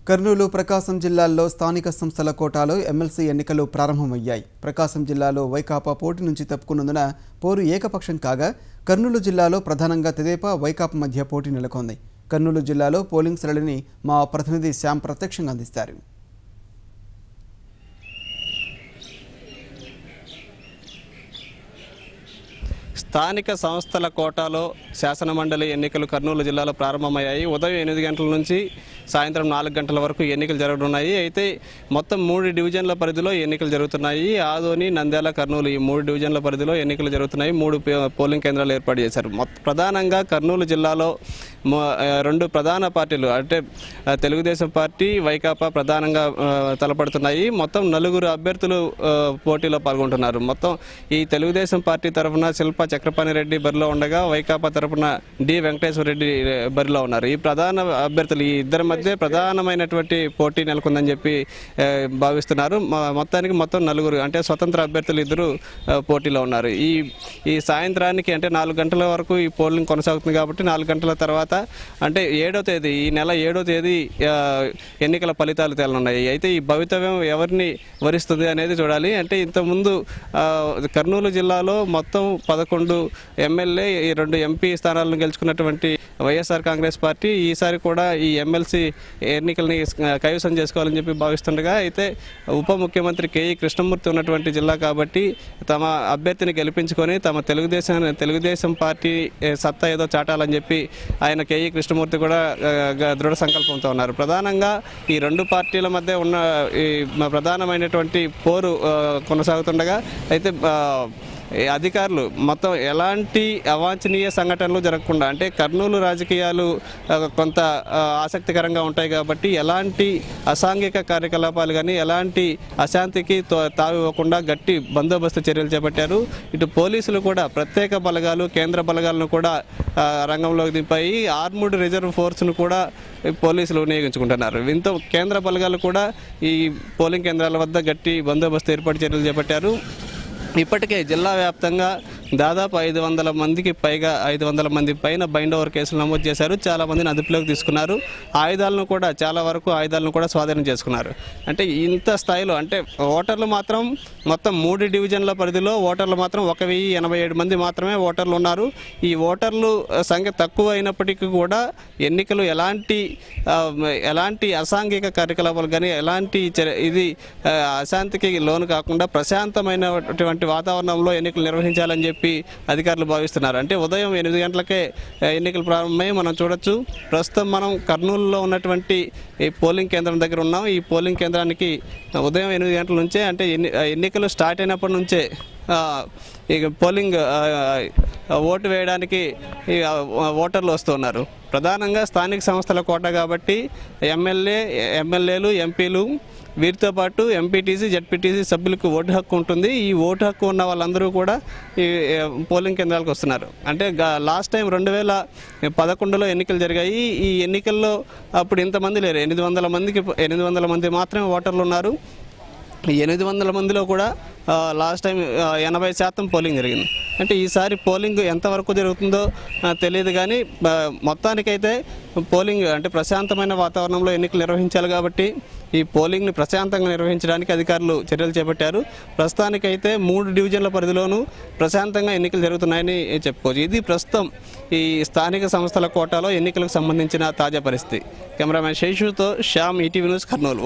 కర్నూలు, ప్రకాశం జిల్లాల్లో స్థానిక సంస్థల కోటాలో ఎమ్మెల్సీ ఎన్నికలు ప్రారంభమయ్యాయి. ప్రకాశం జిల్లాలో వైకాపా పోటీ నుంచి తప్పుకున్నందున పోరు ఏకపక్షం కాగా, కర్నూలు జిల్లాలో ప్రధానంగా తెదేపా, వైకాపా మధ్య పోటీ నెలకొంది. కర్నూలు జిల్లాలో పోలింగ్ సరళిని మా ప్రతినిధి శ్యామ్ ప్రత్యక్షంగా అందిస్తారు. స్థానిక సంస్థల కోటాలో శాసనమండలి ఎన్నికలు కర్నూలు జిల్లాలో ప్రారంభమయ్యాయి. ఉదయం 8 గంటల నుంచి సాయంత్రం 4 గంటల వరకు ఎన్నికలు జరగనున్నాయి. అయితే మొత్తం 3 డివిజన్ల పరిధిలో ఎన్నికలు జరుగుతున్నాయి. ఆదోని, నంద్యాల, కర్నూలు ఈ 3 డివిజన్ల పరిధిలో ఎన్నికలు జరుగుతున్నాయి. 3 పోలింగ్ కేంద్రాలు ఏర్పాటు చేశారు. ప్రధానంగా కర్నూలు జిల్లాలో 2 ప్రధాన పార్టీలు అంటే తెలుగుదేశం పార్టీ, వైకాపా ప్రధానంగా తలపడుతున్నాయి. మొత్తం 4 అభ్యర్థులు పోటీలో పాల్గొంటున్నారు. మొత్తం ఈ తెలుగుదేశం పార్టీ తరఫున శిల్ప చక్రపాణి రెడ్డి బరిలో ఉండగా, వైకాపా తరఫున డి వెంకటేశ్వర రెడ్డి బరిలో ఉన్నారు. ఈ ప్రధాన అభ్యర్థులు ఈ ఇద్దరి మధ్య ప్రధానమైనటువంటి పోటీ నెలకొందని చెప్పి భావిస్తున్నారు. మొత్తం 4 అంటే స్వతంత్ర అభ్యర్థులు ఇద్దరు పోటీలో ఉన్నారు. ఈ సాయంత్రానికి అంటే 4 గంటల వరకు ఈ పోలింగ్ కొనసాగుతుంది కాబట్టి 4 గంటల తర్వాత అంటే 7వ తేదీ ఈ నెల 7వ తేదీ ఎన్నికల ఫలితాలు తేలనున్నాయి. అయితే ఈ భవితవ్యం ఎవరిని వరిస్తుంది అనేది చూడాలి. అంటే ఇంతకుముందు కర్నూలు జిల్లాలో మొత్తం 11 ఎమ్మెల్యే, 2 ఎంపీ స్థానాలను గెలుచుకున్నటువంటి వైఎస్ఆర్ కాంగ్రెస్ పార్టీ ఈసారి కూడా ఈ ఎమ్మెల్సీ ఎన్నికల్ని కైవసం చేసుకోవాలని చెప్పి భావిస్తుండగా, అయితే ఉప ముఖ్యమంత్రి కేఈ కృష్ణమూర్తి ఉన్నటువంటి జిల్లా కాబట్టి తమ అభ్యర్థిని గెలిపించుకొని తమ తెలుగుదేశం పార్టీ సత్తా ఏదో చాటాలని చెప్పి ఆయన కేఈ కృష్ణమూర్తి కూడా దృఢ సంకల్పంతో ఉన్నారు. ప్రధానంగా ఈ 2 పార్టీల మధ్య ఉన్న ఈ ప్రధానమైనటువంటి పోరు కొనసాగుతుండగా, అయితే అధికారులు మొత్తం ఎలాంటి అవాంఛనీయ సంఘటనలు జరగకుండా అంటే కర్నూలు రాజకీయాలు కొంత ఆసక్తికరంగా ఉంటాయి కాబట్టి ఎలాంటి అసాంఘిక కార్యకలాపాలు కానీ ఎలాంటి అశాంతికి తావివ్వకుండా గట్టి బందోబస్తు చర్యలు చేపట్టారు. ఇటు పోలీసులు కూడా ప్రత్యేక బలగాలు, కేంద్ర బలగాలను కూడా రంగంలోకి దింపాయి. ఆర్మ్డ్ రిజర్వ్ ఫోర్స్ను కూడా పోలీసులు వినియోగించుకుంటున్నారు. దీంతో కేంద్ర బలగాలు కూడా ఈ పోలింగ్ కేంద్రాల వద్ద గట్టి బందోబస్తు ఏర్పాటు చర్యలు చేపట్టారు. ఇప్పటికే జిల్లా వ్యాప్తంగా దాదాపు 500 మందికి పైగా 500 మంది పైన బైండ్ ఓవర్ కేసులు నమోదు చేశారు. చాలామందిని అదుపులోకి తీసుకున్నారు. చాలా వరకు ఆయుధాలను కూడా స్వాధీనం చేసుకున్నారు. అంటే ఇంత స్థాయిలో అంటే ఓటర్లు మాత్రం మొత్తం 3 డివిజన్ల పరిధిలో ఓటర్లు మాత్రం 1087 మంది మాత్రమే ఓటర్లు ఉన్నారు. ఈ ఓటర్లు సంఖ్య తక్కువ అయినప్పటికీ కూడా ఎన్నికలు ఎలాంటి అసాంఘిక కార్యకలాపాలు కానీ ఎలాంటి అశాంతికి లోను కాకుండా ప్రశాంతమైనటువంటి వాతావరణంలో ఎన్నికలు నిర్వహించాలని చెప్పి అధికారులు భావిస్తున్నారు. అంటే ఉదయం 8 గంటలకే ఎన్నికలు ప్రారంభమై మనం చూడొచ్చు. ప్రస్తుతం మనం కర్నూలులో ఉన్నటువంటి ఈ పోలింగ్ కేంద్రం దగ్గర ఉన్నాం. ఈ పోలింగ్ కేంద్రానికి ఉదయం 8 గంటల నుంచే అంటే ఎన్నికలు స్టార్ట్ అయినప్పటి నుంచే ఈ పోలింగ్ ఓటు వేయడానికి ఓటర్లు వస్తున్నారు. ప్రధానంగా స్థానిక సంస్థల కోట కాబట్టి ఎమ్మెల్యేలు, ఎంపీలు వీరితో పాటు ఎంపీటీసీ, జెడ్పీటీసీ సభ్యులకు ఓటు హక్కు ఉంటుంది. ఈ ఓటు హక్కు ఉన్న వాళ్ళందరూ కూడా ఈ పోలింగ్ కేంద్రాలకు వస్తున్నారు. అంటే లాస్ట్ టైం 2011లో ఎన్నికలు జరిగాయి. ఈ ఎన్నికల్లో అప్పుడు ఇంతమంది లేరు. 800 మంది మాత్రమే ఓటర్లు ఉన్నారు. 800 మందిలో కూడా లాస్ట్ టైం 80% పోలింగ్ జరిగింది. అంటే ఈసారి పోలింగ్ ఎంతవరకు జరుగుతుందో తెలియదు కానీ మొత్తానికైతే పోలింగ్ అంటే ప్రశాంతమైన వాతావరణంలో ఎన్నికలు నిర్వహించాలి కాబట్టి ఈ పోలింగ్ని ప్రశాంతంగా నిర్వహించడానికి అధికారులు చర్యలు చేపట్టారు. ప్రస్తుతానికైతే 3 డివిజన్ల పరిధిలోనూ ప్రశాంతంగా ఎన్నికలు జరుగుతున్నాయని చెప్పుకోవచ్చు. ఇది ప్రస్తుతం ఈ స్థానిక సంస్థల కోటాలో ఎన్నికలకు సంబంధించిన తాజా పరిస్థితి. కెమెరామెన్ శేషుతో శ్యామ్, ఈటీవీ న్యూస్, కర్నూలు.